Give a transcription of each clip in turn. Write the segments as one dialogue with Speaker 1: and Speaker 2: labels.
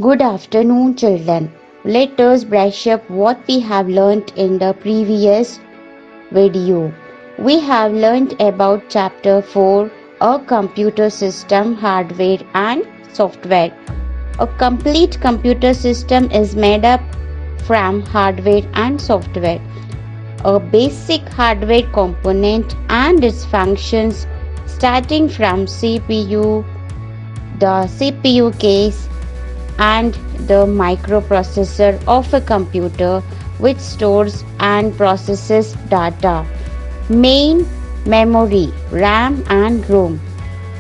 Speaker 1: Good afternoon, children. Let us brush up what we have learnt in the previous video. We have learnt about chapter 4, a computer system, hardware and software. A complete computer system is made up from hardware and software. A basic hardware component and its functions starting from CPU, the CPU case, and the microprocessor of a computer which stores and processes data. Main memory, RAM and ROM.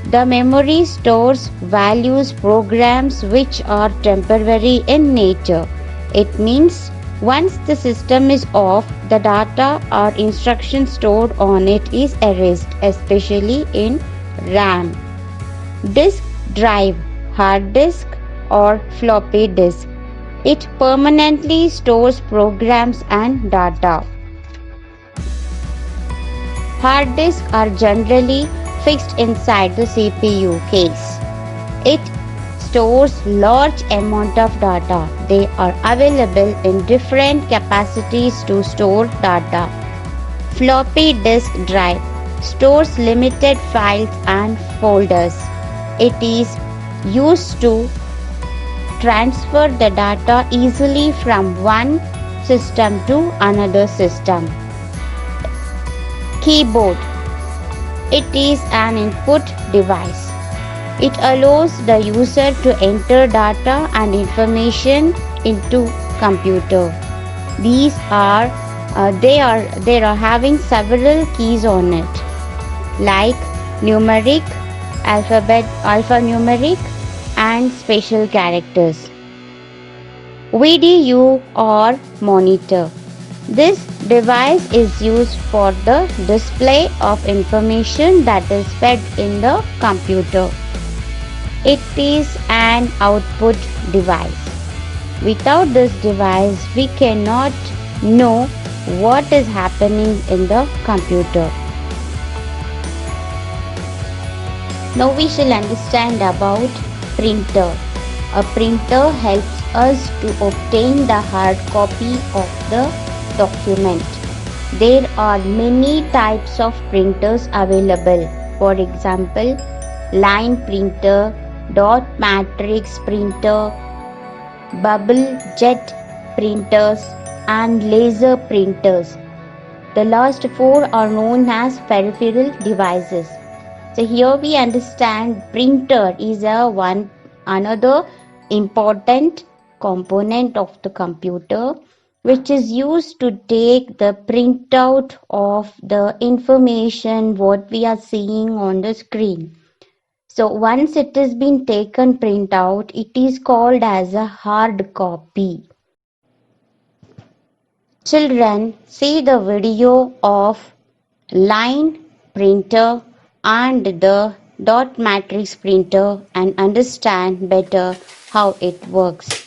Speaker 1: The memory stores values programs which are temporary in nature. It means once the system is off, the data or instructions stored on it is erased, especially in RAM. Disk drive, hard disk or floppy disk. It permanently stores programs and data. Hard disks are generally fixed inside the CPU case. It stores large amount of data. They are available in different capacities to store data. Floppy disk drive stores limited files and folders. It is used to transfer the data easily from one system to another system. Keyboard. It is an input device. It allows the user to enter data and information into computer. They are having several keys on it, like numeric, alphanumeric, and special characters. VDU or monitor. This device is used for the display of information that is fed in the computer. It is an output device. Without this device, we cannot know what is happening in the computer. Now we shall understand about printer. A printer helps us to obtain the hard copy of the document. There are many types of printers available. For example, line printer, dot matrix printer, bubble jet printers, and laser printers. The last four are known as peripheral devices. So here we understand printer is another important component of the computer, which is used to take the printout of the information what we are seeing on the screen. So once it has been taken printout, it is called as a hard copy. Children, see the video of line printer and the dot matrix printer and understand better how it works.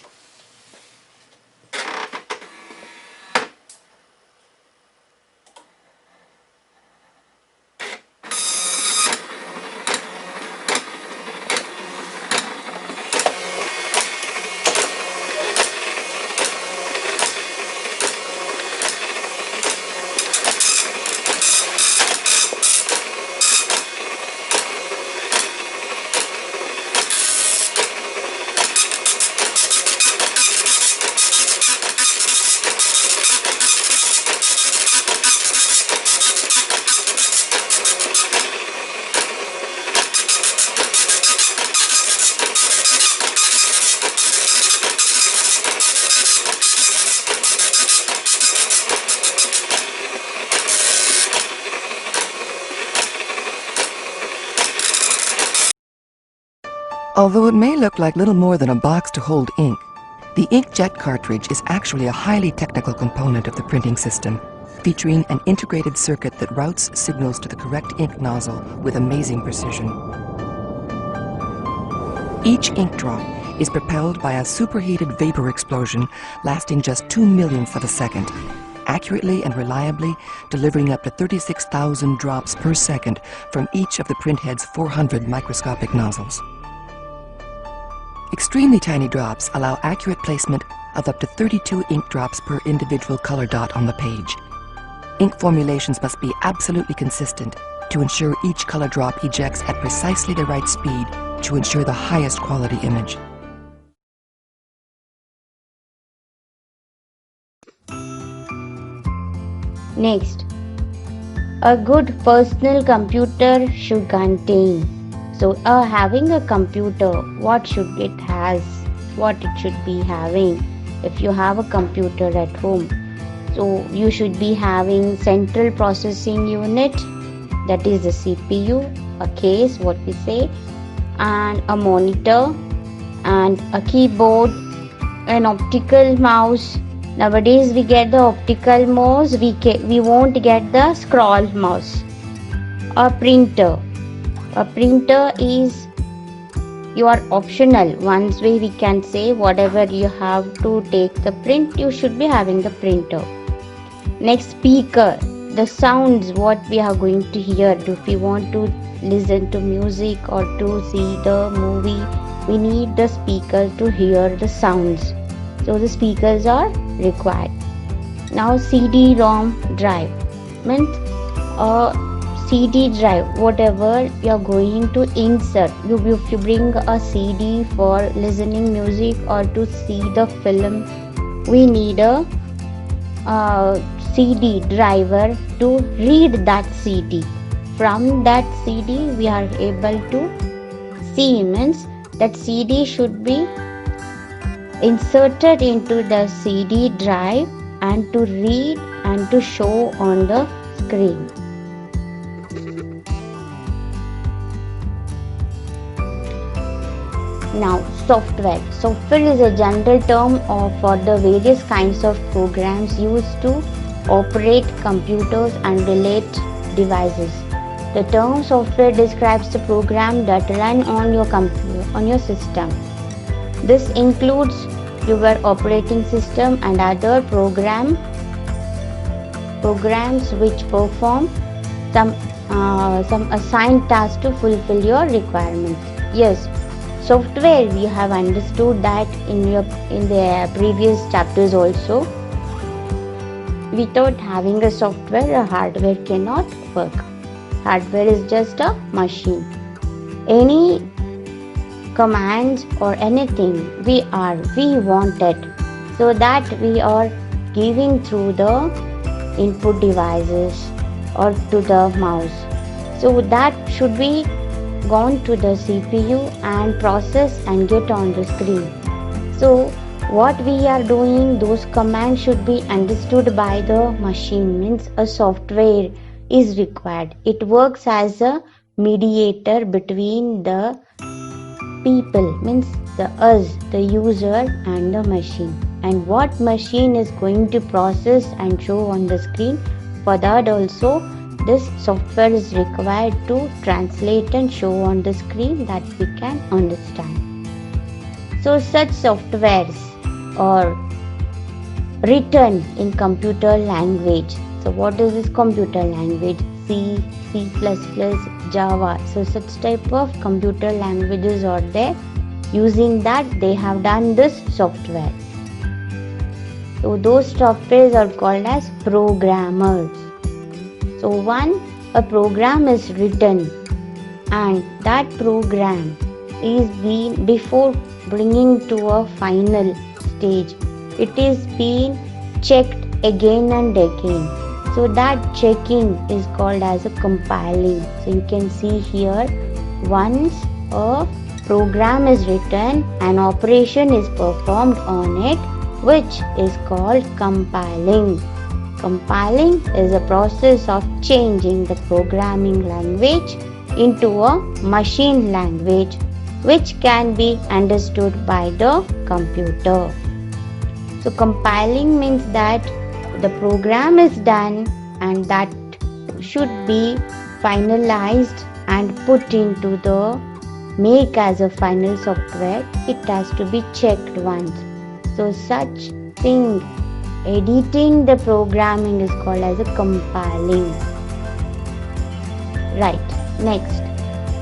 Speaker 2: Although it may look like little more than a box to hold ink, the inkjet cartridge is actually a highly technical component of the printing system, featuring an integrated circuit that routes signals to the correct ink nozzle with amazing precision. Each ink drop is propelled by a superheated vapor explosion lasting just 2/millionths of a second, accurately and reliably delivering up to 36,000 drops per second from each of the printhead's 400 microscopic nozzles. Extremely tiny drops allow accurate placement of up to 32 ink drops per individual color dot on the page. Ink formulations must be absolutely consistent to ensure each color drop ejects at precisely the right speed to ensure the highest quality image.
Speaker 1: Next, a good personal computer should contain. So, having a computer, what should it has? What it should be having? If you have a computer at home, so you should be having central processing unit, that is the CPU, a case, what we say, and a monitor, and a keyboard, an optical mouse. Nowadays we get the optical mouse, we won't get the scroll mouse. A printer. A printer is your optional. One way we can say, whatever you have to take the print, you should be having the printer. Next, speaker. The sounds what we are going to hear. If we want to listen to music or to see the movie, we need the speaker to hear the sounds. So the speakers are required. Now CD-ROM drive means a CD drive, whatever you are going to insert. If you bring a CD for listening music or to see the film, we need a CD driver to read that CD. From that CD we are able to see, means that CD should be inserted into the CD drive and to read and to show on the screen. Now, software. Software is a general term for the various kinds of programs used to operate computers and relate devices. The term software describes the program that run on your computer, on your system. This includes your operating system and other programs which perform some assigned tasks to fulfill your requirements. Yes, software, we have understood that in the previous chapters also. Without having a software, a hardware cannot work. Hardware is just a machine. Any commands or anything we want it, so that we are giving through the input devices or to the mouse. So that should be gone to the CPU and process and get on the screen. So what we are doing, those commands should be understood by the machine, means a software is required. It works as a mediator between the people, means the user and the machine, and what machine is going to process and show on the screen. For that also, this software is required to translate and show on the screen that we can understand. So such softwares are written in computer language. So what is this computer language? C, C++, Java. So such type of computer languages are there. Using that, they have done this software. So those softwares are called as programmers. So a program is written, and that program is being, before bringing to a final stage, it is being checked again and again. So that checking is called as a compiling. So you can see here, once a program is written, an operation is performed on it, which is called compiling. Compiling is a process of changing the programming language into a machine language, which can be understood by the computer. So compiling means that the program is done and that should be finalized and put into the make as a final software. It has to be checked once. So such thing, editing the programming is called as a compiling. Right, next,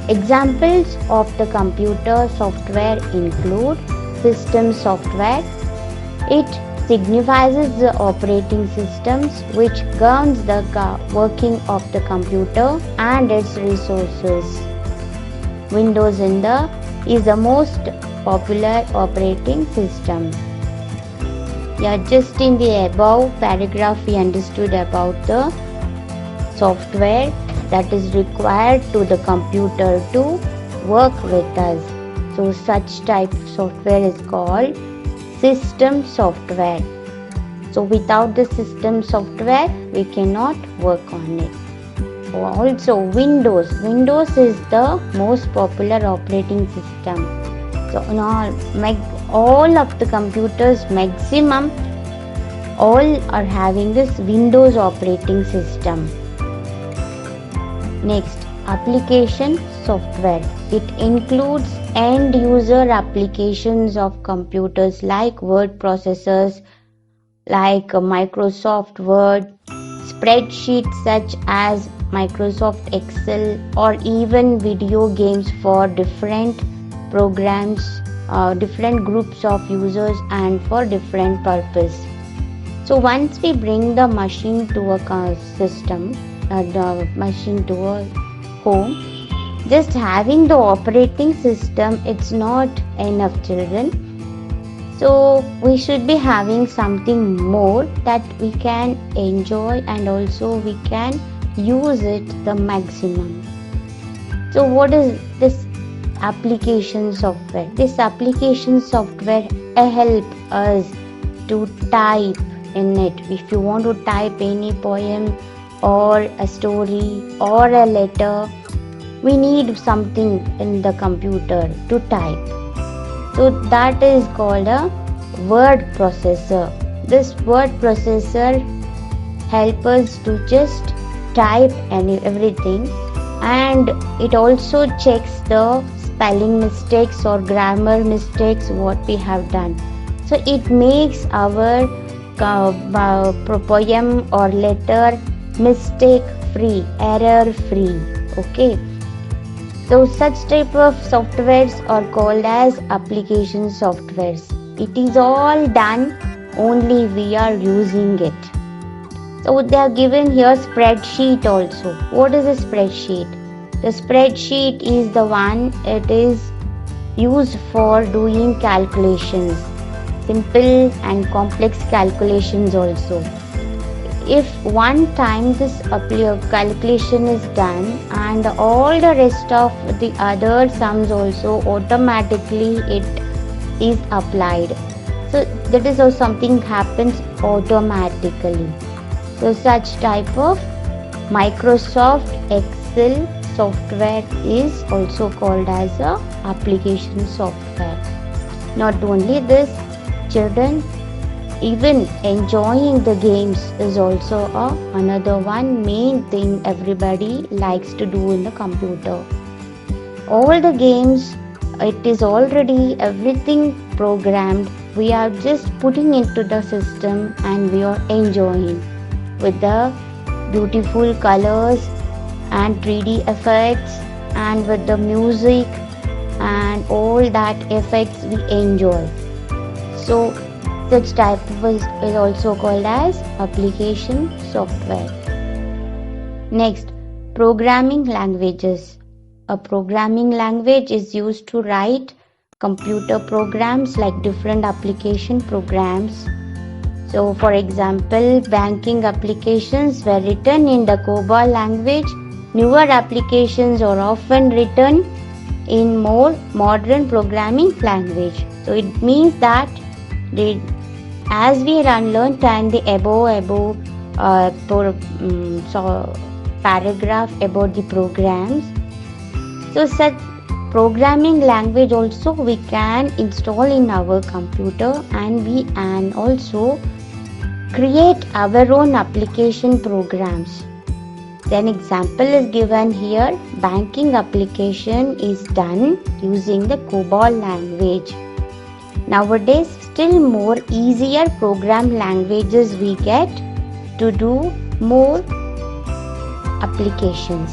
Speaker 1: Examples of the computer software include system software. It signifies the operating systems which governs the working of the computer and its resources. Windows is the most popular operating system. Yeah, just in the above paragraph we understood about the software that is required to the computer to work with us. So such type of software is called system software. So without the system software we cannot work on it. Also Windows is the most popular operating system. So in all of the computers maximum all are having this Windows operating system. Next, application software. It includes end user applications of computers like word processors like Microsoft Word, spreadsheets such as Microsoft Excel, or even video games for different programs, different groups of users and for different purpose. So once we bring the machine to a system, the machine to a home, just having the operating system it's not enough, children. So we should be having something more that we can enjoy and also we can use it the maximum. So what is this application software? This application software help us to type in it. If you want to type any poem or a story or a letter, we need something in the computer to type. So that is called a word processor. This word processor helps us to just type everything, and it also checks the spelling mistakes or grammar mistakes what we have done. So it makes our poem or letter mistake free, error free. Okay. So such type of softwares are called as application softwares. It is all done only we are using it. So they are given here spreadsheet also. What is a spreadsheet? The spreadsheet is the one it is used for doing calculations, simple and complex calculations also. If one time this calculation is done and all the rest of the other sums also automatically it is applied. So that is how something happens automatically. So such type of Microsoft Excel software is also called as a application software. Not only this, children, even enjoying the games is also another one main thing everybody likes to do in the computer. All the games, it is already everything programmed. We are just putting into the system and we are enjoying with the beautiful colors and 3D effects and with the music and all that effects we enjoy. So such type is also called as application software. Next, programming languages. A programming language is used to write computer programs like different application programs. So for example, banking applications were written in the COBOL language. Newer applications are often written in more modern programming language. So it means that as we learned in the above paragraph about the programs, so such programming language also we can install in our computer and we can also create our own application programs. An example is given here. Banking application is done using the COBOL language. Nowadays, still more easier program languages we get to do more applications.